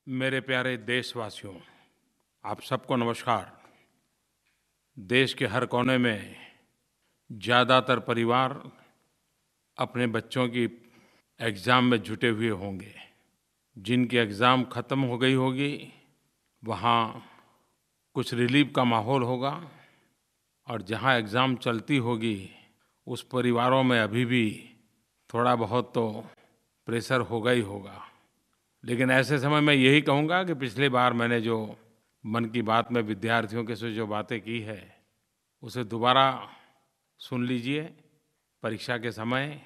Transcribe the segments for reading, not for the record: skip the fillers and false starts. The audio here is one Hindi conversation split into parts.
मेरे प्यारे देशवासियों, आप सबको नमस्कार। देश के हर कोने में ज़्यादातर परिवार अपने बच्चों की एग्ज़ाम में जुटे हुए होंगे। जिनकी एग्ज़ाम ख़त्म हो गई होगी, वहाँ कुछ रिलीफ का माहौल होगा, और जहाँ एग्ज़ाम चलती होगी, उस परिवारों में अभी भी थोड़ा बहुत तो प्रेशर होगा ही होगा। लेकिन ऐसे समय मैं यही कहूँगा कि पिछली बार मैंने जो मन की बात में विद्यार्थियों के से जो बातें की है, उसे दोबारा सुन लीजिए। परीक्षा के समय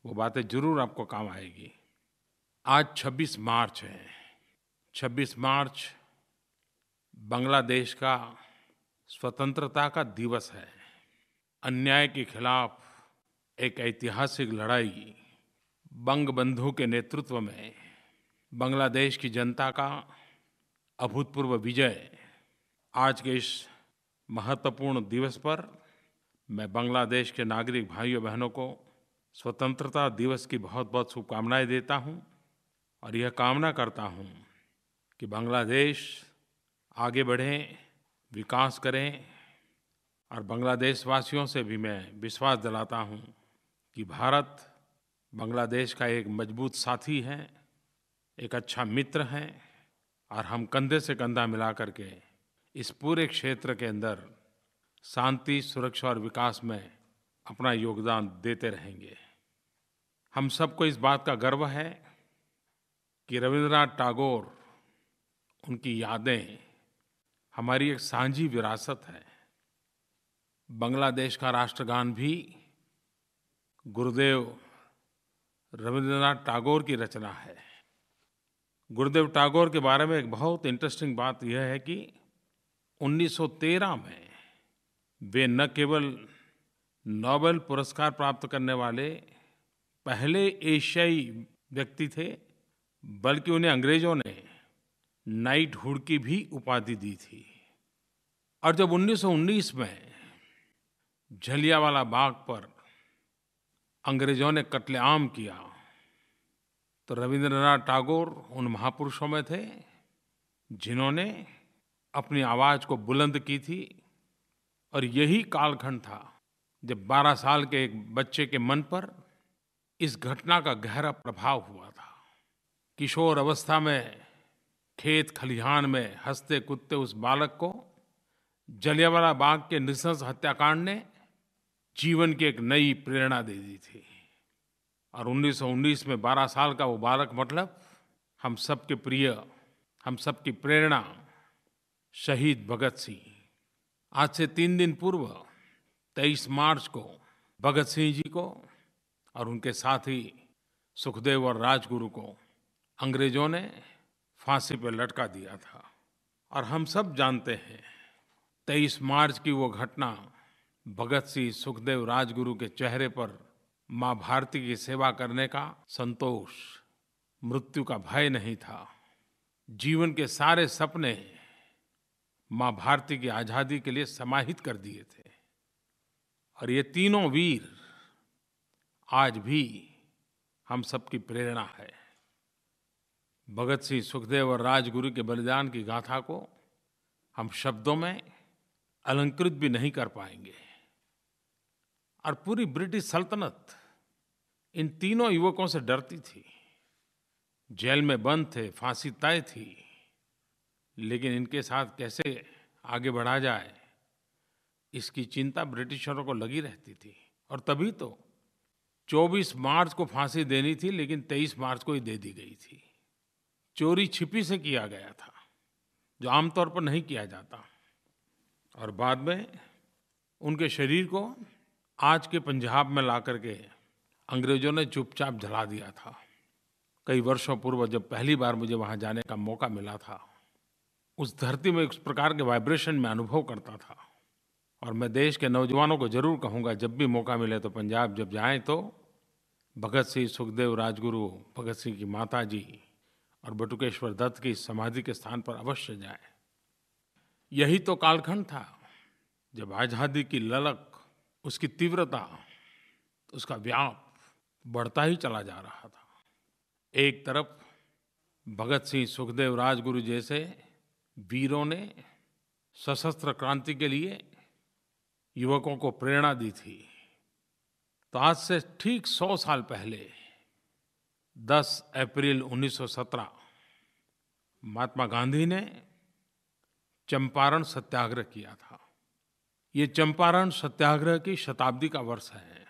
वो बातें ज़रूर आपको काम आएगी। आज 26 मार्च है। 26 मार्च बांग्लादेश का स्वतंत्रता का दिवस है। अन्याय के खिलाफ़ एक ऐतिहासिक लड़ाई बंगबंधु के नेतृत्व में बांग्लादेश की जनता का अभूतपूर्व विजय। आज के इस महत्वपूर्ण दिवस पर मैं बांग्लादेश के नागरिक भाइयों-बहनों को स्वतंत्रता दिवस की बहुत-बहुत शुभकामनाएं देता हूं, और यह कामना करता हूं कि बांग्लादेश आगे बढ़े, विकास करें। और बांग्लादेश वासियों से भी मैं विश्वास दिलाता हूं कि भारत बांग्लादेश का एक मजबूत साथी है, एक अच्छा मित्र है, और हम कंधे से कंधा मिला करके इस पूरे क्षेत्र के अंदर शांति, सुरक्षा और विकास में अपना योगदान देते रहेंगे। हम सबको इस बात का गर्व है कि रवींद्रनाथ टैगोर, उनकी यादें हमारी एक साझी विरासत है। बांग्लादेश का राष्ट्रगान भी गुरुदेव रवींद्रनाथ टैगोर की रचना है। गुरुदेव टैगोर के बारे में एक बहुत इंटरेस्टिंग बात यह है कि 1913 में वे न केवल नोबेल पुरस्कार प्राप्त करने वाले पहले एशियाई व्यक्ति थे, बल्कि उन्हें अंग्रेज़ों ने नाइटहुड की भी उपाधि दी थी। और जब 1919 में जलियांवाला बाग पर अंग्रेज़ों ने कत्लेआम किया, तो रवींद्रनाथ टैगोर उन महापुरुषों में थे जिन्होंने अपनी आवाज़ को बुलंद की थी। और यही कालखंड था जब 12 साल के एक बच्चे के मन पर इस घटना का गहरा प्रभाव हुआ था। किशोर अवस्था में खेत खलिहान में हंसते कूदते उस बालक को जलियांवाला बाग के नृशंस हत्याकांड ने जीवन की एक नई प्रेरणा दे दी थी। और 1919 में 12 साल का वो बालक, मतलब हम सबके प्रिय, हम सबकी प्रेरणा, शहीद भगत सिंह। आज से 3 दिन पूर्व 23 मार्च को भगत सिंह जी को और उनके साथी सुखदेव और राजगुरु को अंग्रेज़ों ने फांसी पर लटका दिया था। और हम सब जानते हैं 23 मार्च की वो घटना, भगत सिंह, सुखदेव, राजगुरु के चेहरे पर माँ भारती की सेवा करने का संतोष, मृत्यु का भय नहीं था। जीवन के सारे सपने माँ भारती की आज़ादी के लिए समाहित कर दिए थे। और ये तीनों वीर आज भी हम सबकी प्रेरणा है। भगत सिंह, सुखदेव और राजगुरु के बलिदान की गाथा को हम शब्दों में अलंकृत भी नहीं कर पाएंगे। और पूरी ब्रिटिश सल्तनत इन तीनों युवकों से डरती थी। जेल में बंद थे, फांसी तय थी, लेकिन इनके साथ कैसे आगे बढ़ा जाए, इसकी चिंता ब्रिटिशरों को लगी रहती थी। और तभी तो 24 मार्च को फांसी देनी थी, लेकिन 23 मार्च को ही दे दी गई थी। चोरी छिपी से किया गया था, जो आमतौर पर नहीं किया जाता। और बाद में उनके शरीर को आज के पंजाब में ला करके अंग्रेज़ों ने चुपचाप जला दिया था। कई वर्षों पूर्व जब पहली बार मुझे वहाँ जाने का मौका मिला था, उस धरती में एक प्रकार के वाइब्रेशन में अनुभव करता था। और मैं देश के नौजवानों को ज़रूर कहूँगा, जब भी मौका मिले तो पंजाब जब जाएँ तो भगत सिंह, सुखदेव, राजगुरु, भगत सिंह की माता जी और बटुकेश्वर दत्त की समाधि के स्थान पर अवश्य जाएँ। यही तो कालखंड था जब आज़ादी की ललक, उसकी तीव्रता, उसका व्याप बढ़ता ही चला जा रहा था। एक तरफ भगत सिंह, सुखदेव, राजगुरु जैसे वीरों ने सशस्त्र क्रांति के लिए युवकों को प्रेरणा दी थी। तो आज से ठीक 100 साल पहले 10 अप्रैल 1917 महात्मा गांधी ने चंपारण सत्याग्रह किया था। ये चंपारण सत्याग्रह की शताब्दी का वर्ष है।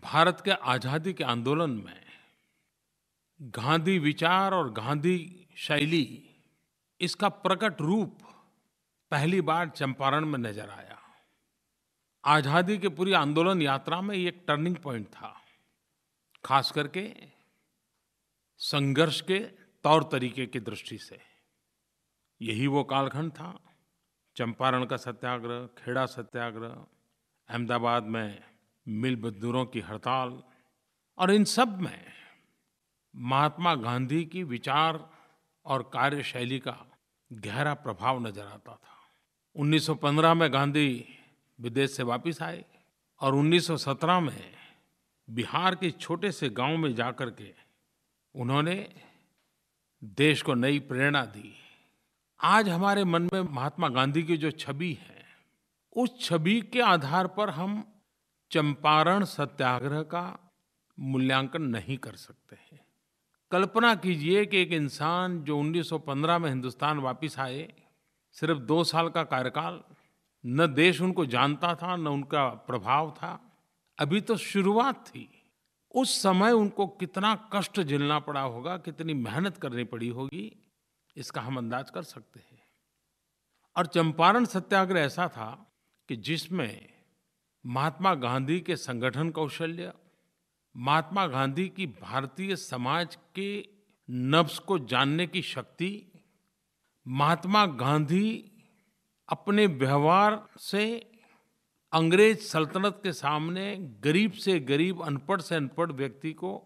भारत के आज़ादी के आंदोलन में गांधी विचार और गांधी शैली, इसका प्रकट रूप पहली बार चंपारण में नजर आया। आज़ादी के पूरी आंदोलन यात्रा में ये एक टर्निंग पॉइंट था, खास करके संघर्ष के तौर तरीके की दृष्टि से। यही वो कालखंड था, चंपारण का सत्याग्रह, खेड़ा सत्याग्रह, अहमदाबाद में मिल मजदूरों की हड़ताल, और इन सब में महात्मा गांधी की विचार और कार्यशैली का गहरा प्रभाव नजर आता था। 1915 में गांधी विदेश से वापस आए और 1917 में बिहार के छोटे से गांव में जाकर के उन्होंने देश को नई प्रेरणा दी। आज हमारे मन में महात्मा गांधी की जो छवि है, उस छवि के आधार पर हम चंपारण सत्याग्रह का मूल्यांकन नहीं कर सकते हैं। कल्पना कीजिए कि एक इंसान जो 1915 में हिंदुस्तान वापस आए, सिर्फ 2 साल का कार्यकाल, न देश उनको जानता था न उनका प्रभाव था, अभी तो शुरुआत थी। उस समय उनको कितना कष्ट झेलना पड़ा होगा, कितनी मेहनत करनी पड़ी होगी, इसका हम अंदाज कर सकते हैं। और चंपारण सत्याग्रह ऐसा था कि जिसमें महात्मा गांधी के संगठन कौशल्य, महात्मा गांधी की भारतीय समाज के नब्ज को जानने की शक्ति, महात्मा गांधी अपने व्यवहार से अंग्रेज सल्तनत के सामने गरीब से गरीब, अनपढ़ से अनपढ़ व्यक्ति को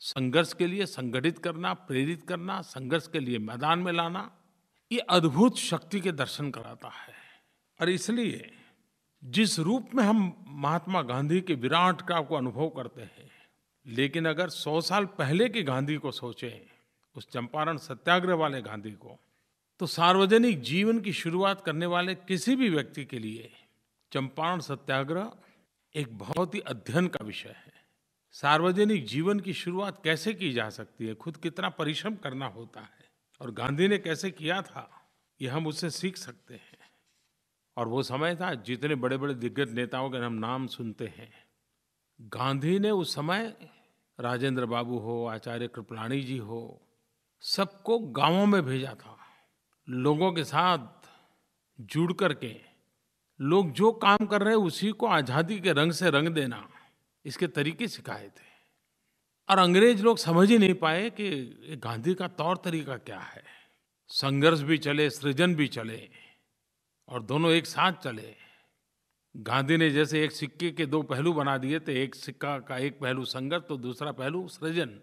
संघर्ष के लिए संगठित करना, प्रेरित करना, संघर्ष के लिए मैदान में लाना, ये अद्भुत शक्ति के दर्शन कराता है। और इसलिए जिस रूप में हम महात्मा गांधी के विराट का को अनुभव करते हैं, लेकिन अगर 100 साल पहले के गांधी को सोचें, उस चंपारण सत्याग्रह वाले गांधी को, तो सार्वजनिक जीवन की शुरुआत करने वाले किसी भी व्यक्ति के लिए चंपारण सत्याग्रह एक बहुत ही अध्ययन का विषय है। सार्वजनिक जीवन की शुरुआत कैसे की जा सकती है, खुद कितना परिश्रम करना होता है, और गांधी ने कैसे किया था, ये हम उससे सीख सकते हैं। और वो समय था, जितने बड़े बड़े दिग्गज नेताओं के हम नाम सुनते हैं, गांधी ने उस समय राजेंद्र बाबू हो, आचार्य कृपलानी जी हो, सबको गांवों में भेजा था। लोगों के साथ जुड़ करके लोग जो काम कर रहे हैं उसी को आज़ादी के रंग से रंग देना, इसके तरीके सिखाए थे। और अंग्रेज लोग समझ ही नहीं पाए कि गांधी का तौर तरीका क्या है। संघर्ष भी चले, सृजन भी चले, और दोनों एक साथ चले। गांधी ने जैसे एक सिक्के के 2 पहलू बना दिए थे, एक सिक्का का एक पहलू संघर्ष तो दूसरा पहलू सृजन।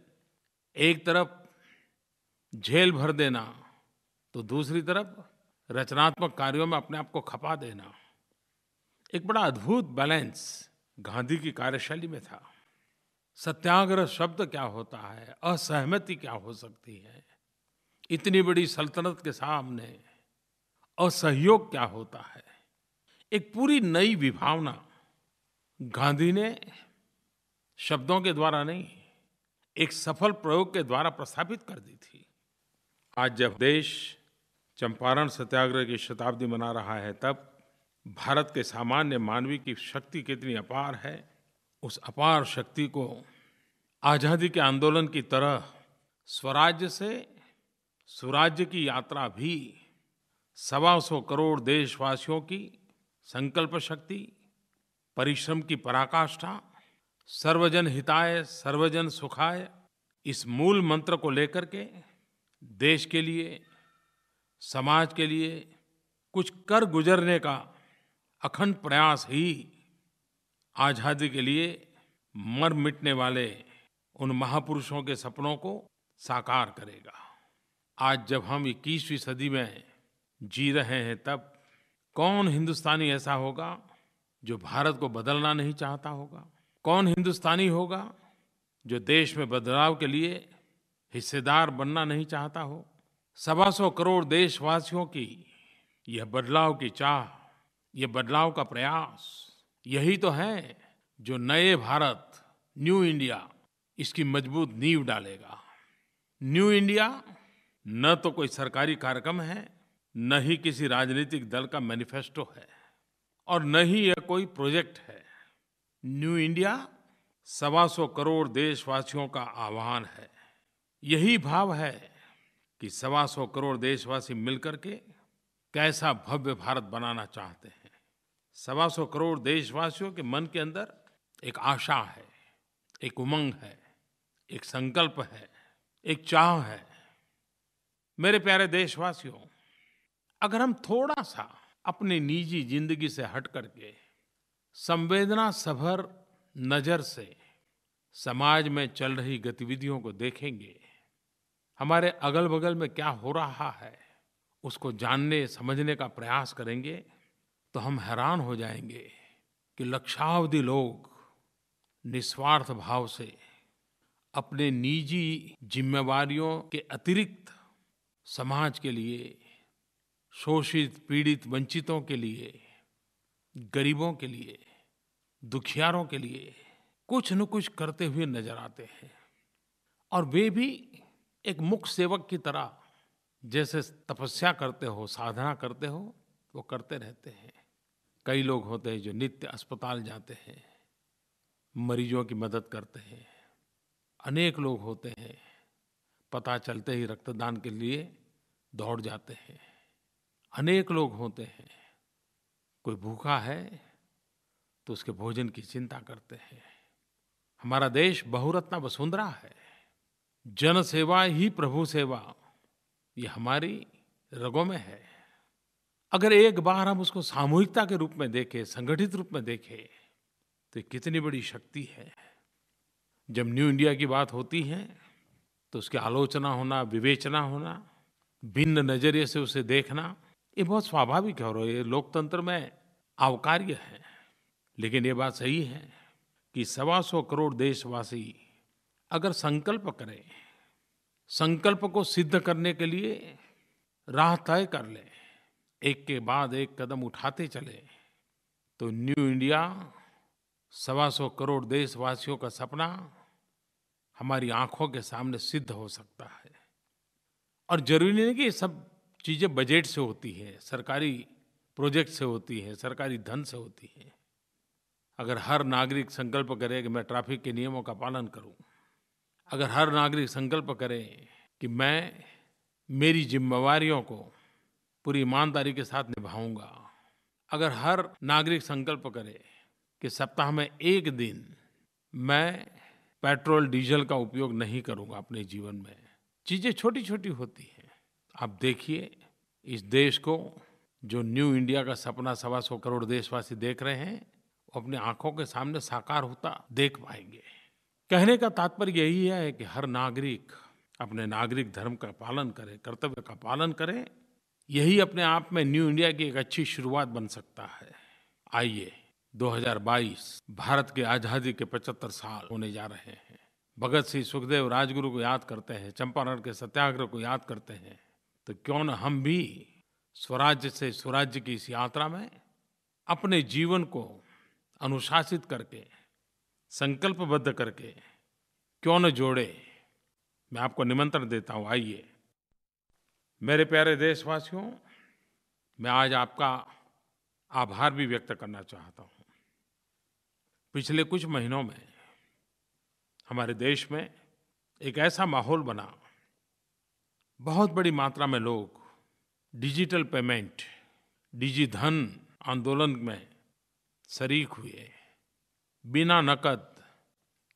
एक तरफ झेल भर देना तो दूसरी तरफ रचनात्मक कार्यों में अपने आप को खपा देना। एक बड़ा अद्भुत बैलेंस गांधी की कार्यशैली में था। सत्याग्रह शब्द क्या होता है, असहमति क्या हो सकती है, इतनी बड़ी सल्तनत के सामने असहयोग क्या होता है, एक पूरी नई विभावना गांधी ने शब्दों के द्वारा नहीं, एक सफल प्रयोग के द्वारा प्रस्थापित कर दी थी। आज जब देश चंपारण सत्याग्रह की शताब्दी मना रहा है, तब भारत के सामान्य मानवी की शक्ति कितनी अपार है, उस अपार शक्ति को आज़ादी के आंदोलन की तरह स्वराज्य से सुराज्य की यात्रा भी 125 करोड़ देशवासियों की संकल्प शक्ति, परिश्रम की पराकाष्ठा, सर्वजन हिताय सर्वजन सुखाय, इस मूल मंत्र को लेकर के देश के लिए, समाज के लिए कुछ कर गुजरने का अखंड प्रयास ही आज़ादी के लिए मर मिटने वाले उन महापुरुषों के सपनों को साकार करेगा। आज जब हम 21वीं सदी में जी रहे हैं, तब कौन हिंदुस्तानी ऐसा होगा जो भारत को बदलना नहीं चाहता होगा? कौन हिंदुस्तानी होगा जो देश में बदलाव के लिए हिस्सेदार बनना नहीं चाहता हो? 125 करोड़ देशवासियों की यह बदलाव की चाह, ये बदलाव का प्रयास, यही तो है जो नए भारत, न्यू इंडिया, इसकी मजबूत नींव डालेगा। न्यू इंडिया न तो कोई सरकारी कार्यक्रम है, न ही किसी राजनीतिक दल का मैनिफेस्टो है, और न ही यह कोई प्रोजेक्ट है। न्यू इंडिया 125 करोड़ देशवासियों का आह्वान है। यही भाव है कि 125 करोड़ देशवासी मिलकर के कैसा भव्य भारत बनाना चाहते हैं। 125 करोड़ देशवासियों के मन के अंदर एक आशा है, एक उमंग है, एक संकल्प है, एक चाह है। मेरे प्यारे देशवासियों, अगर हम थोड़ा-सा अपनी निजी ज़िंदगी से हट करके संवेदना सभर नज़र से समाज में चल रही गतिविधियों को देखेंगे, हमारे अगल-बगल में क्या हो रहा है, उसको जानने समझने का प्रयास करेंगे, तो हम हैरान हो जाएंगे कि लक्षावधि लोग निस्वार्थ भाव से अपने निजी जिम्मेवारियों के अतिरिक्त समाज के लिए, शोषित, पीड़ित, वंचितों के लिए, गरीबों के लिए, दुखियारों के लिए कुछ न कुछ करते हुए नजर आते हैं। और वे भी एक मुख सेवक की तरह, जैसे तपस्या करते हो, साधना करते हो, वो करते रहते हैं। कई लोग होते हैं जो नित्य अस्पताल जाते हैं, मरीजों की मदद करते हैं। अनेक लोग होते हैं, पता चलते ही रक्तदान के लिए दौड़ जाते हैं। अनेक लोग होते हैं, कोई भूखा है तो उसके भोजन की चिंता करते हैं। हमारा देश बहुरत्ना वसुंधरा है। जन सेवा ही प्रभु सेवा, ये हमारी रगों में है। अगर एक बार हम उसको सामूहिकता के रूप में देखें, संगठित रूप में देखें, तो कितनी बड़ी शक्ति है। जब न्यू इंडिया की बात होती है तो उसकी आलोचना होना, विवेचना होना, भिन्न नजरिए से उसे देखना, ये बहुत स्वाभाविक है और ये लोकतंत्र में आवकार्य है। लेकिन ये बात सही है कि 125 करोड़ देशवासी अगर संकल्प करें, संकल्प को सिद्ध करने के लिए राह तय कर लें, एक के बाद एक कदम उठाते चले, तो न्यू इंडिया 125 करोड़ देशवासियों का सपना हमारी आँखों के सामने सिद्ध हो सकता है। और ज़रूरी नहीं कि ये सब चीज़ें बजट से होती हैं, सरकारी प्रोजेक्ट से होती हैं, सरकारी धन से होती हैं। अगर हर नागरिक संकल्प करे कि मैं ट्रैफिक के नियमों का पालन करूं, अगर हर नागरिक संकल्प करे कि मैं मेरी जिम्मेवारियों को पूरी ईमानदारी के साथ निभाऊंगा, अगर हर नागरिक संकल्प करे कि सप्ताह में एक दिन मैं पेट्रोल डीजल का उपयोग नहीं करूंगा अपने जीवन में, चीज़ें छोटी-छोटी होती हैं। आप देखिए इस देश को जो न्यू इंडिया का सपना 125 करोड़ देशवासी देख रहे हैं, वो अपनी आँखों के सामने साकार होता देख पाएंगे। कहने का तात्पर्य यही है कि हर नागरिक अपने नागरिक धर्म का पालन करे, कर्तव्य का पालन करे। यही अपने आप में न्यू इंडिया की एक अच्छी शुरुआत बन सकता है। आइए 2022 भारत की आज़ादी के 75 साल होने जा रहे हैं। भगत सिंह, सुखदेव, राजगुरु को याद करते हैं, चंपारण के सत्याग्रह को याद करते हैं, तो क्यों न हम भी स्वराज्य से सुराज्य की इस यात्रा में अपने जीवन को अनुशासित करके, संकल्पबद्ध करके क्यों न जोड़े। मैं आपको निमंत्रण देता हूँ, आइए। मेरे प्यारे देशवासियों, मैं आज आपका आभार भी व्यक्त करना चाहता हूँ। पिछले कुछ महीनों में हमारे देश में एक ऐसा माहौल बना, बहुत बड़ी मात्रा में लोग डिजिटल पेमेंट, डिजिधन आंदोलन में शरीक हुए। बिना नकद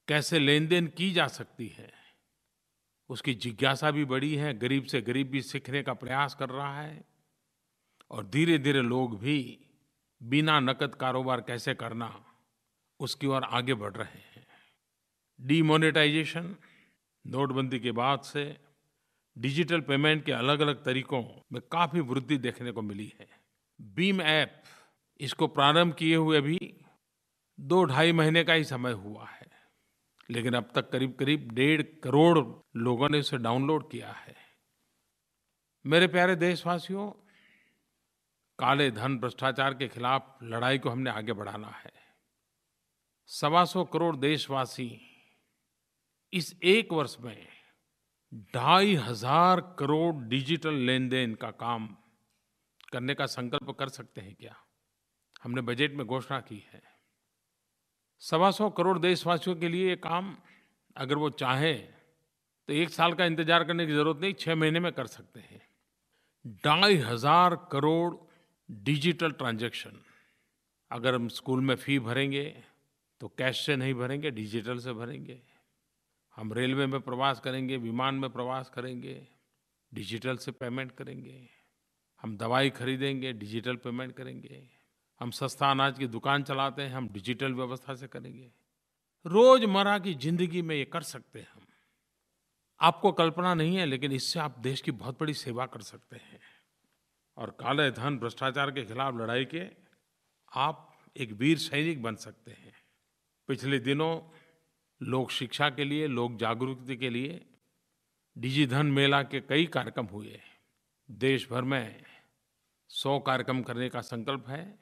कैसे लेन-देन की जा सकती है, उसकी जिज्ञासा भी बढ़ी है। गरीब से गरीब भी सीखने का प्रयास कर रहा है और धीरे-धीरे लोग भी बिना नकद कारोबार कैसे करना, उसकी ओर आगे बढ़ रहे हैं। डिमोनेटाइजेशन, नोटबंदी के बाद से डिजिटल पेमेंट के अलग-अलग तरीकों में काफ़ी वृद्धि देखने को मिली है। भीम ऐप, इसको प्रारंभ किए हुए भी 2 ढाई महीने का ही समय हुआ है। लेकिन अब तक करीब-करीब 1.5 करोड़ लोगों ने उसे डाउनलोड किया है। मेरे प्यारे देशवासियों, काले धन, भ्रष्टाचार के खिलाफ़ लड़ाई को हमने आगे बढ़ाना है। 125 करोड़ देशवासी इस 1 वर्ष में 2,500 करोड़ डिजिटल लेन-देन का काम करने का संकल्प कर सकते हैं क्या? हमने बजट में घोषणा की है। 125 करोड़ देशवासियों के लिए ये काम अगर वो चाहें तो 1 साल का इंतज़ार करने की ज़रूरत नहीं, 6 महीने में कर सकते हैं। 2,500 करोड़ डिजिटल ट्रांज़ैक्शन। अगर हम स्कूल में फ़ी भरेंगे तो कैश से नहीं भरेंगे, डिजिटल से भरेंगे। हम रेलवे में प्रवास करेंगे, विमान में प्रवास करेंगे, डिजिटल से पेमेंट करेंगे। हम दवाई खरीदेंगे, डिजिटल पेमेंट करेंगे। हम सस्ता अनाज की दुकान चलाते हैं, हम डिजिटल व्यवस्था से करेंगे। रोज़मर्रा की ज़िंदगी में ये कर सकते हैं हम। आपको कल्पना नहीं है, लेकिन इससे आप देश की बहुत बड़ी सेवा कर सकते हैं। और काले धन, भ्रष्टाचार के खिलाफ़ लड़ाई के आप एक वीर सैनिक बन सकते हैं। पिछले दिनों लोक शिक्षा के लिए, लोक जागरूकता के लिए डिजिधन मेला के कई कार्यक्रम हुए। देश भर में 100 कार्यक्रम करने का संकल्प है।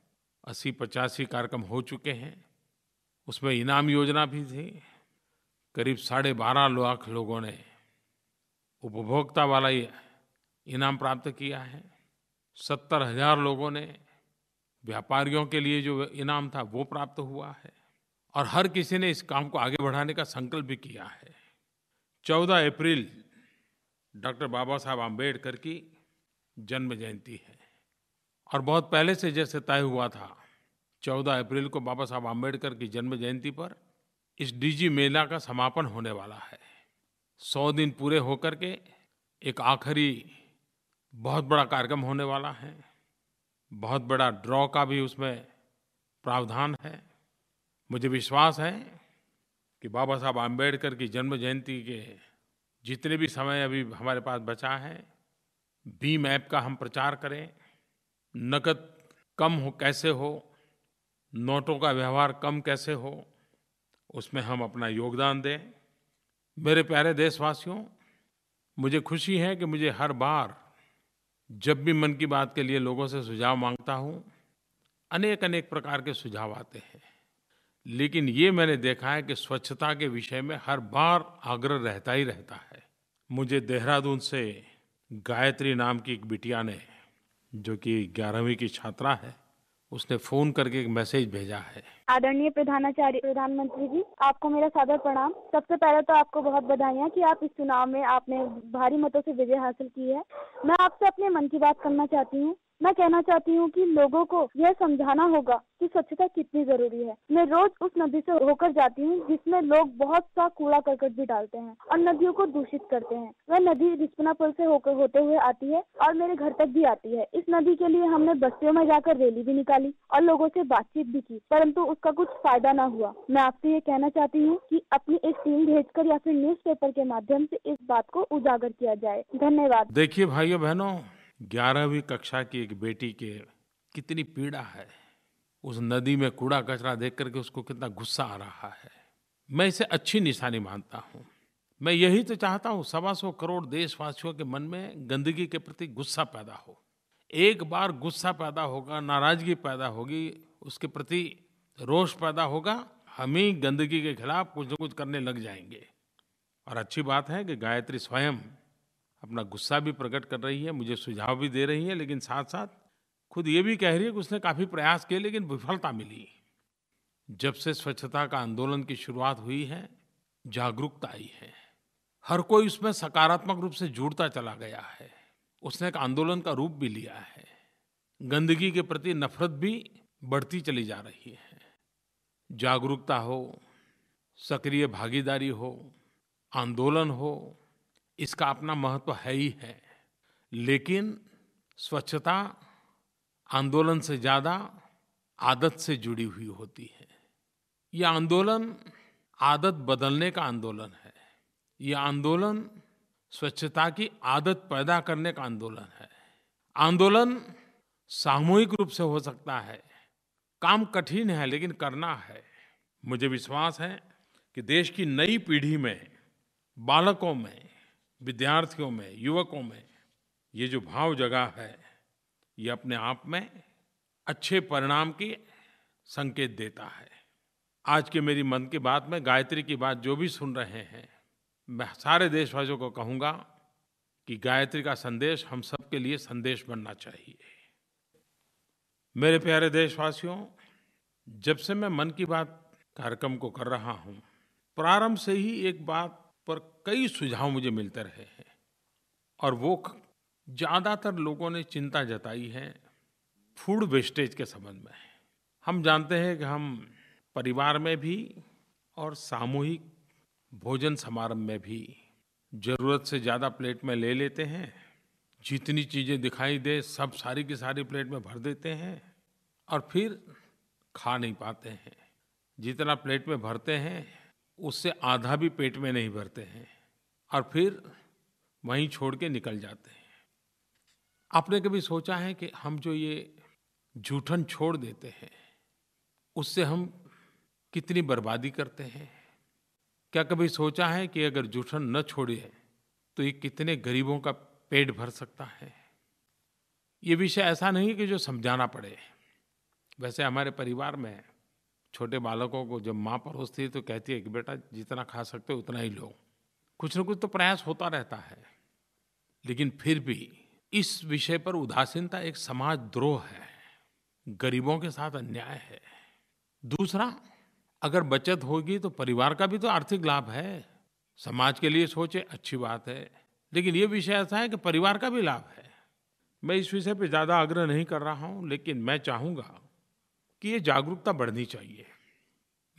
80-85 कार्यक्रम हो चुके हैं। उसमें इनाम योजना भी थी। करीब 12.5 लाख लोगों ने उपभोक्ता वाला इनाम प्राप्त किया है। 70,000 लोगों ने व्यापारियों के लिए जो इनाम था वो प्राप्त हुआ है। और हर किसी ने इस काम को आगे बढ़ाने का संकल्प भी किया है। 14 अप्रैल डॉक्टर बाबा साहब आम्बेडकर की जन्म जयंती है। और बहुत पहले से जैसे तय हुआ था, 14 अप्रैल को बाबा साहब आम्बेडकर की जन्म जयंती पर इस डिजी मेला का समापन होने वाला है। 100 दिन पूरे होकर के एक आखिरी बहुत बड़ा कार्यक्रम होने वाला है। बहुत बड़ा ड्रॉ का भी उसमें प्रावधान है। मुझे विश्वास है कि बाबा साहब आम्बेडकर की जन्म जयंती के जितने भी समय अभी हमारे पास बचा है, भीम ऐप का हम प्रचार करें। नकद कम हो कैसे हो, नोटों का व्यवहार कम कैसे हो, उसमें हम अपना योगदान दें। मेरे प्यारे देशवासियों, मुझे खुशी है कि मुझे हर बार जब भी मन की बात के लिए लोगों से सुझाव मांगता हूँ, अनेक प्रकार के सुझाव आते हैं। लेकिन ये मैंने देखा है कि स्वच्छता के विषय में हर बार आग्रह रहता ही रहता है। मुझे देहरादून से गायत्री नाम की एक बिटिया ने, जो कि 11वीं की छात्रा है, उसने फ़ोन करके एक मैसेज भेजा है। आदरणीय प्रधानाचार्य प्रधानमंत्री जी, आपको मेरा सादर प्रणाम। सबसे पहले तो आपको बहुत बधाइयाँ कि आप इस चुनाव में आपने भारी मतों से विजय हासिल की है। मैं आपसे अपने मन की बात करना चाहती हूँ। मैं कहना चाहती हूँ कि लोगों को यह समझाना होगा कि स्वच्छता कितनी जरूरी है। मैं रोज उस नदी से होकर जाती हूँ जिसमें लोग बहुत सा कूड़ा करकट भी डालते हैं और नदियों को दूषित करते हैं। वह नदी रिस्पना पुल से होकर होते हुए आती है और मेरे घर तक भी आती है। इस नदी के लिए हमने बस्तियों में जाकर रैली भी निकाली और लोगों से बातचीत भी की, परंतु उसका कुछ फायदा न हुआ। मैं आपसे ये कहना चाहती हूँ कि अपनी एक टीम भेजकर या फिर न्यूज़पेपर के माध्यम से इस बात को उजागर किया जाए। धन्यवाद। देखिए भाइयों बहनों, 11वीं कक्षा की एक बेटी के कितनी पीड़ा है। उस नदी में कूड़ा कचरा देख करके उसको कितना गुस्सा आ रहा है। मैं इसे अच्छी निशानी मानता हूँ। मैं यही तो चाहता हूँ, 125 करोड़ देशवासियों के मन में गंदगी के प्रति गुस्सा पैदा हो। एक बार गुस्सा पैदा होगा, नाराज़गी पैदा होगी, उसके प्रति रोष पैदा होगा, हम ही गंदगी के खिलाफ़ कुछ न कुछ करने लग जाएंगे। और अच्छी बात है कि गायत्री स्वयं अपना गुस्सा भी प्रकट कर रही है, मुझे सुझाव भी दे रही है, लेकिन साथ-साथ खुद ये भी कह रही है कि उसने काफ़ी प्रयास किए लेकिन विफलता मिली। जब से स्वच्छता का आंदोलन की शुरुआत हुई है, जागरूकता आई है। हर कोई उसमें सकारात्मक रूप से जुड़ता चला गया है। उसने एक आंदोलन का रूप भी लिया है। गंदगी के प्रति नफ़रत भी बढ़ती चली जा रही है। जागरूकता हो, सक्रिय भागीदारी हो, आंदोलन हो, इसका अपना महत्व है ही है। लेकिन स्वच्छता आंदोलन से ज़्यादा आदत से जुड़ी हुई होती है। ये आंदोलन आदत बदलने का आंदोलन है। ये आंदोलन स्वच्छता की आदत पैदा करने का आंदोलन है। आंदोलन सामूहिक रूप से हो सकता है। काम कठिन है लेकिन करना है। मुझे विश्वास है कि देश की नई पीढ़ी में, बालकों में, विद्यार्थियों में, युवकों में ये जो भाव जगा है, ये अपने आप में अच्छे परिणाम की संकेत देता है। आज के मेरी मन की बात में गायत्री की बात जो भी सुन रहे हैं, मैं सारे देशवासियों को कहूँगा कि गायत्री का संदेश हम सबके लिए संदेश बनना चाहिए। मेरे प्यारे देशवासियों, जब से मैं मन की बात कार्यक्रम को कर रहा हूँ, प्रारंभ से ही एक बात पर कई सुझाव मुझे मिलते रहे हैं और वो ज़्यादातर लोगों ने चिंता जताई है फूड वेस्टेज के संबंध में। हम जानते हैं कि हम परिवार में भी और सामूहिक भोजन समारंभ में भी ज़रूरत से ज़्यादा प्लेट में ले लेते हैं। जितनी चीज़ें दिखाई दे सब सारी की सारी प्लेट में भर देते हैं और फिर खा नहीं पाते हैं। जितना प्लेट में भरते हैं उससे आधा भी पेट में नहीं भरते हैं और फिर वहीं छोड़ के निकल जाते हैं। आपने कभी सोचा है कि हम जो ये जूठन छोड़ देते हैं उससे हम कितनी बर्बादी करते हैं? क्या कभी सोचा है कि अगर जूठन न छोड़े तो ये कितने गरीबों का पेट भर सकता है? ये विषय ऐसा नहीं कि जो समझाना पड़े। वैसे हमारे परिवार में छोटे बालकों को जब माँ परोसती है तो कहती है कि बेटा जितना खा सकते हो उतना ही लो। कुछ न कुछ तो प्रयास होता रहता है, लेकिन फिर भी इस विषय पर उदासीनता एक समाज द्रोह है, गरीबों के साथ अन्याय है। दूसरा, अगर बचत होगी तो परिवार का भी तो आर्थिक लाभ है। समाज के लिए सोचे अच्छी बात है, लेकिन ये विषय ऐसा है कि परिवार का भी लाभ है। मैं इस विषय पर ज़्यादा आग्रह नहीं कर रहा हूँ, लेकिन मैं चाहूँगा कि ये जागरूकता बढ़नी चाहिए।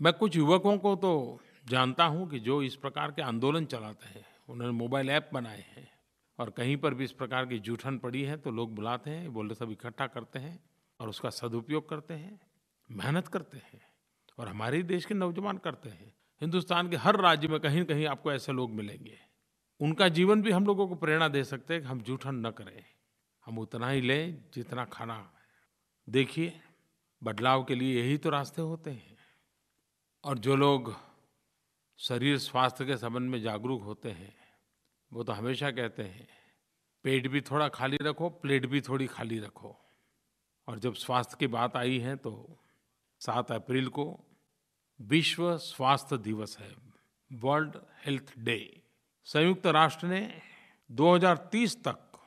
मैं कुछ युवकों को तो जानता हूँ कि जो इस प्रकार के आंदोलन चलाते हैं, उन्होंने मोबाइल ऐप बनाए हैं और कहीं पर भी इस प्रकार की जूठन पड़ी है तो लोग बुलाते हैं, बोले सब इकट्ठा करते हैं और उसका सदुपयोग करते हैं, मेहनत करते हैं और हमारे ही देश के नौजवान करते हैं। हिंदुस्तान के हर राज्य में कहीं न कहीं आपको ऐसे लोग मिलेंगे। उनका जीवन भी हम लोगों को प्रेरणा दे सकते हैं कि हम जूठन न करें, हम उतना ही लें जितना खाना है। देखिए, बदलाव के लिए यही तो रास्ते होते हैं। और जो लोग शरीर स्वास्थ्य के संबंध में जागरूक होते हैं वो तो हमेशा कहते हैं पेट भी थोड़ा खाली रखो, प्लेट भी थोड़ी खाली रखो। और जब स्वास्थ्य की बात आई है तो 7 अप्रैल को विश्व स्वास्थ्य दिवस है, वर्ल्ड हेल्थ डे। संयुक्त राष्ट्र ने 2030 तक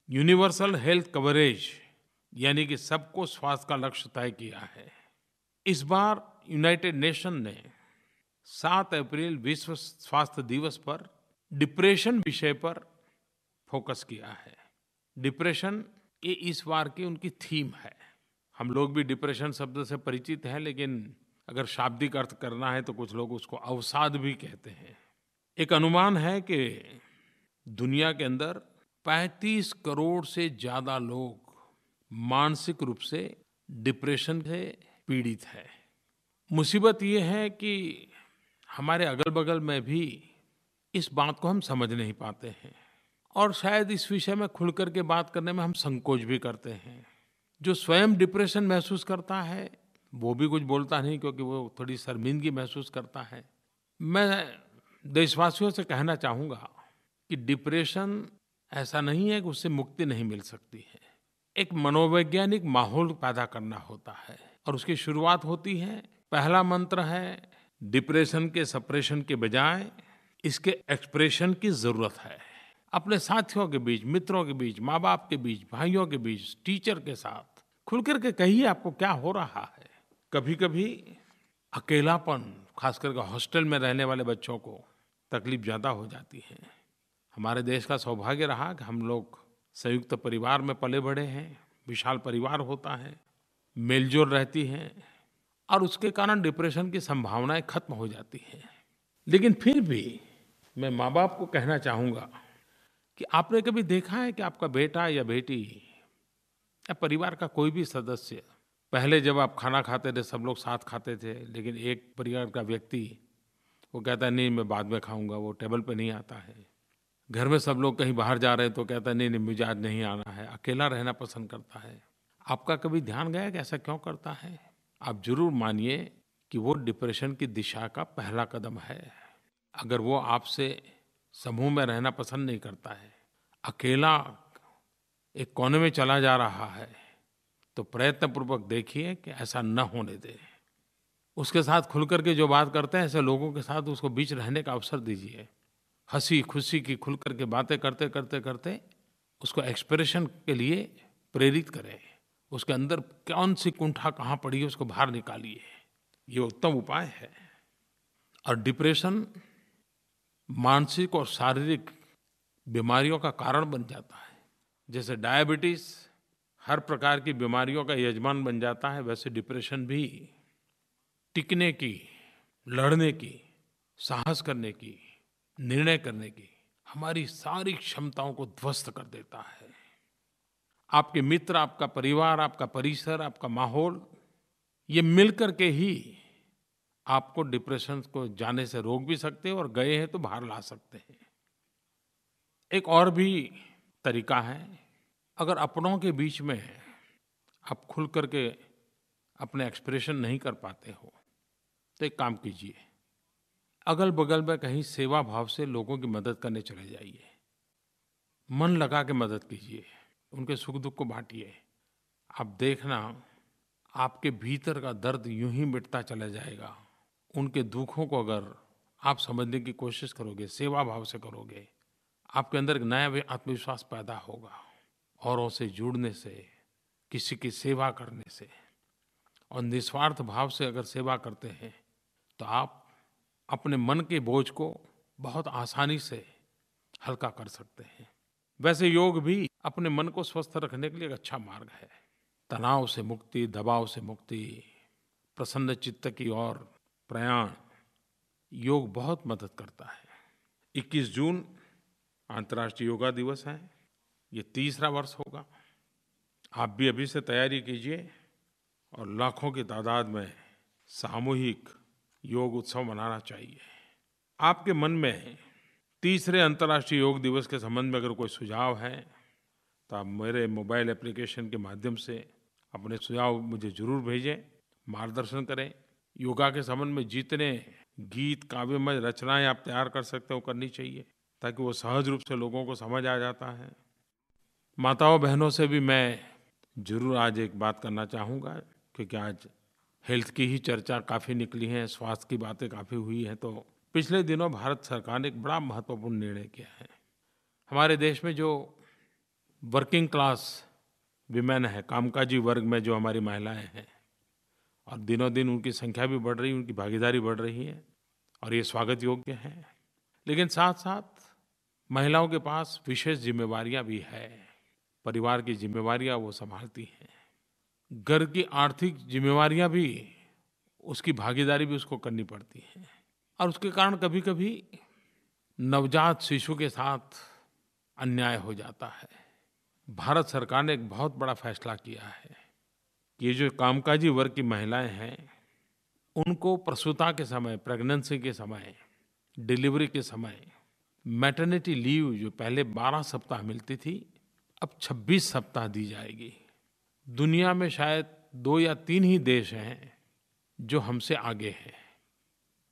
यूनिवर्सल हेल्थ कवरेज यानी कि सबको स्वास्थ्य का लक्ष्य तय किया है। इस बार यूनाइटेड नेशन ने 7 अप्रैल विश्व स्वास्थ्य दिवस पर डिप्रेशन विषय पर फोकस किया है। डिप्रेशन ये इस बार की उनकी थीम है। हम लोग भी डिप्रेशन शब्द से परिचित हैं, लेकिन अगर शाब्दिक अर्थ करना है तो कुछ लोग उसको अवसाद भी कहते हैं। एक अनुमान है कि दुनिया के अंदर 35 करोड़ से ज़्यादा लोग मानसिक रूप से डिप्रेशन से पीड़ित है। मुसीबत ये है कि हमारे अगल-बगल में भी इस बात को हम समझ नहीं पाते हैं और शायद इस विषय में खुल कर के बात करने में हम संकोच भी करते हैं। जो स्वयं डिप्रेशन महसूस करता है वो भी कुछ बोलता नहीं, क्योंकि वो थोड़ी शर्मिंदगी महसूस करता है। मैं देशवासियों से कहना चाहूँगा कि डिप्रेशन ऐसा नहीं है कि उससे मुक्ति नहीं मिल सकती है। एक मनोवैज्ञानिक माहौल पैदा करना होता है और उसकी शुरुआत होती है, पहला मंत्र है डिप्रेशन के सप्रेशन के बजाय इसके एक्सप्रेशन की ज़रूरत है। अपने साथियों के बीच, मित्रों के बीच, माँ बाप के बीच, भाइयों के बीच, टीचर के साथ खुल कर के कहिए आपको क्या हो रहा है। कभी-कभी अकेलापन, खास करके हॉस्टल में रहने वाले बच्चों को तकलीफ ज़्यादा हो जाती है। हमारे देश का सौभाग्य रहा कि हम लोग संयुक्त परिवार में पले बढ़े हैं, विशाल परिवार होता है, मेलजोल रहती है और उसके कारण डिप्रेशन की संभावनाएं खत्म हो जाती हैं। लेकिन फिर भी मैं माँ बाप को कहना चाहूँगा कि आपने कभी देखा है कि आपका बेटा या बेटी या परिवार का कोई भी सदस्य, पहले जब आप खाना खाते थे सब लोग साथ खाते थे, लेकिन एक परिवार का व्यक्ति वो कहता है नहीं मैं बाद में खाऊंगा, वो टेबल पे नहीं आता है। घर में सब लोग कहीं बाहर जा रहे हैं तो कहता है नहीं नहीं मुझे आज नहीं आना है, अकेला रहना पसंद करता है। आपका कभी ध्यान गया कि ऐसा क्यों करता है? आप जरूर मानिए कि वो डिप्रेशन की दिशा का पहला कदम है। अगर वो आपसे समूह में रहना पसंद नहीं करता है, अकेला एक कोने में चला जा रहा है, तो प्रयत्नपूर्वक देखिए कि ऐसा न होने दें। उसके साथ खुल कर के जो बात करते हैं, ऐसे लोगों के साथ उसको बीच रहने का अवसर दीजिए। हँसी-खुशी की खुल कर के बातें करते-करते उसको एक्सप्रेशन के लिए प्रेरित करें। उसके अंदर कौन-सी कुंठा कहाँ पड़ी है, उसको बाहर निकालिए। ये उत्तम उपाय है। और डिप्रेशन मानसिक और शारीरिक बीमारियों का कारण बन जाता है। जैसे डायबिटीज़ हर प्रकार की बीमारियों का यजमान बन जाता है, वैसे डिप्रेशन भी टिकने की, लड़ने की, साहस करने की, निर्णय करने की हमारी सारी क्षमताओं को ध्वस्त कर देता है। आपके मित्र, आपका परिवार, आपका परिसर, आपका माहौल, ये मिल कर के ही आपको डिप्रेशन को जाने से रोक भी सकते हैं और गए हैं तो बाहर ला सकते हैं। एक और भी तरीका है, अगर अपनों के बीच में आप खुल कर के अपने एक्सप्रेशन नहीं कर पाते हो, तो एक काम कीजिए, अगल-बगल में कहीं सेवा भाव से लोगों की मदद करने चले जाइए। मन लगा के मदद कीजिए, उनके सुख-दुःख को बाँटिए। आप देखना, आपके भीतर का दर्द यूँ ही मिटता चला जाएगा। उनके दुखों को अगर आप समझने की कोशिश करोगे, सेवा भाव से करोगे, आपके अंदर एक नया आत्मविश्वास पैदा होगा। औरों से जुड़ने से, किसी की सेवा करने से और निस्वार्थ भाव से अगर सेवा करते हैं, तो आप अपने मन के बोझ को बहुत आसानी से हल्का कर सकते हैं। वैसे योग भी अपने मन को स्वस्थ रखने के लिए एक अच्छा मार्ग है। तनाव से मुक्ति, दबाव से मुक्ति, प्रसन्न चित्त की ओर प्रयाण, योग बहुत मदद करता है। 21 जून अंतर्राष्ट्रीय योगा दिवस है। ये 3रा वर्ष होगा। आप भी अभी से तैयारी कीजिए और लाखों की तादाद में सामूहिक योग उत्सव मनाना चाहिए। आपके मन में 3रे अंतर्राष्ट्रीय योग दिवस के संबंध में अगर कोई सुझाव है, तो आप मेरे मोबाइल एप्लीकेशन के माध्यम से अपने सुझाव मुझे ज़रूर भेजें, मार्गदर्शन करें। योगा के संबंध में जितने गीत, काव्यमय रचनाएँ आप तैयार कर सकते हो, करनी चाहिए, ताकि वो सहज रूप से लोगों को समझ आ जाता है। माताओं बहनों से भी मैं ज़रूर आज एक बात करना चाहूँगा, क्योंकि आज हेल्थ की ही चर्चा काफ़ी निकली है, स्वास्थ्य की बातें काफ़ी हुई हैं। तो पिछले दिनों भारत सरकार ने एक बड़ा महत्वपूर्ण निर्णय किया है। हमारे देश में जो वर्किंग क्लास विमेन है, कामकाजी वर्ग में जो हमारी महिलाएं हैं, और दिनों-दिन उनकी संख्या भी बढ़ रही है, उनकी भागीदारी बढ़ रही है, और ये स्वागत योग्य है। लेकिन साथ-साथ महिलाओं के पास विशेष ज़िम्मेवारियाँ भी हैं। परिवार की ज़िम्मेवारियाँ वो संभालती हैं। घर की आर्थिक ज़िम्मेवारियाँ भी, उसकी भागीदारी भी उसको करनी पड़ती है। और उसके कारण कभी-कभी नवजात शिशु के साथ अन्याय हो जाता है। भारत सरकार ने एक बहुत बड़ा फैसला किया है कि ये जो कामकाजी वर्ग की महिलाएं हैं, उनको प्रसूता के समय, प्रेगनेंसी के समय, डिलीवरी के समय मैटरनिटी लीव जो पहले 12 सप्ताह मिलती थी, अब 26 सप्ताह दी जाएगी। दुनिया में शायद 2 या 3 ही देश हैं जो हमसे आगे हैं।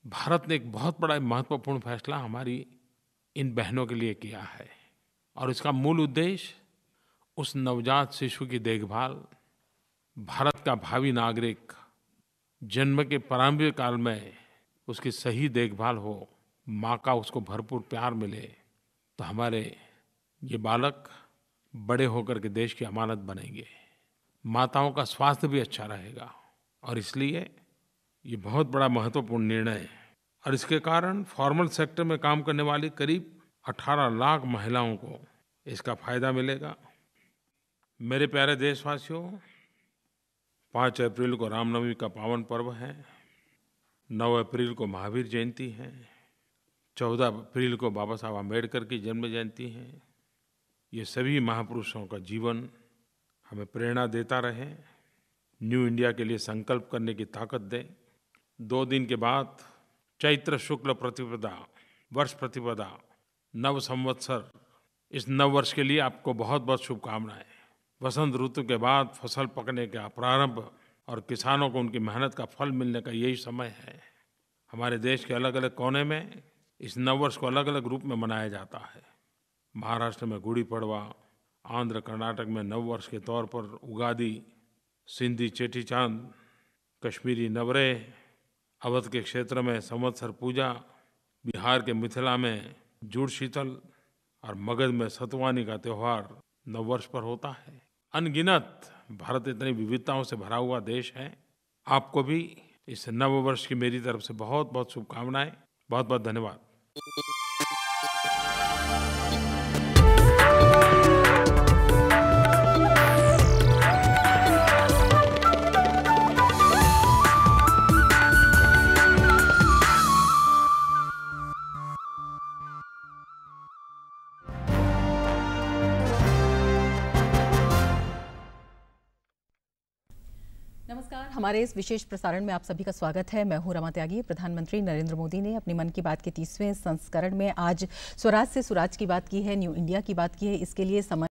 भारत ने एक बहुत बड़ा महत्वपूर्ण फैसला हमारी इन बहनों के लिए किया है, और इसका मूल उद्देश्य उस नवजात शिशु की देखभाल, भारत का भावी नागरिक जन्म के प्रारंभिक काल में उसकी सही देखभाल हो, माँ का उसको भरपूर प्यार मिले, तो हमारे ये बालक बड़े होकर के देश की अमानत बनेंगे। माताओं का स्वास्थ्य भी अच्छा रहेगा, और इसलिए ये बहुत बड़ा महत्वपूर्ण निर्णय है। और इसके कारण फॉर्मल सेक्टर में काम करने वाली करीब 18 लाख महिलाओं को इसका फ़ायदा मिलेगा। मेरे प्यारे देशवासियों, 5 अप्रैल को रामनवमी का पावन पर्व है, 9 अप्रैल को महावीर जयंती है, 14 अप्रैल को बाबा साहब अम्बेडकर की जन्म जयंती है। ये सभी महापुरुषों का जीवन हमें प्रेरणा देता रहे, न्यू इंडिया के लिए संकल्प करने की ताकत दे। 2 दिन के बाद चैत्र शुक्ल प्रतिपदा, वर्ष प्रतिपदा, नव संवत्सर, इस नव वर्ष के लिए आपको बहुत बहुत शुभकामनाएं। वसंत ऋतु के बाद फसल पकने का प्रारंभ और किसानों को उनकी मेहनत का फल मिलने का यही समय है। हमारे देश के अलग-अलग कोने में इस नववर्ष को अलग-अलग रूप में मनाया जाता है। महाराष्ट्र में गुड़ी पड़वा, आंध्र कर्नाटक में नववर्ष के तौर पर उगादी, सिंधी चेटीचांद, कश्मीरी नवरेह, अवध के क्षेत्र में संवत्सर पूजा, बिहार के मिथिला में जुड़ शीतल और मगध में सतुवानी का त्योहार नववर्ष पर होता है। अनगिनत भारत इतनी विविधताओं से भरा हुआ देश है। आपको भी इस नववर्ष की मेरी तरफ से बहुत बहुत शुभकामनाएं। बहुत बहुत धन्यवाद। नमस्कार, हमारे इस विशेष प्रसारण में आप सभी का स्वागत है। मैं हूं रमा त्यागी। प्रधानमंत्री नरेंद्र मोदी ने अपने मन की बात के 30वें संस्करण में आज स्वराज से सुराज की बात की है, न्यू इंडिया की बात की है। इसके लिए समय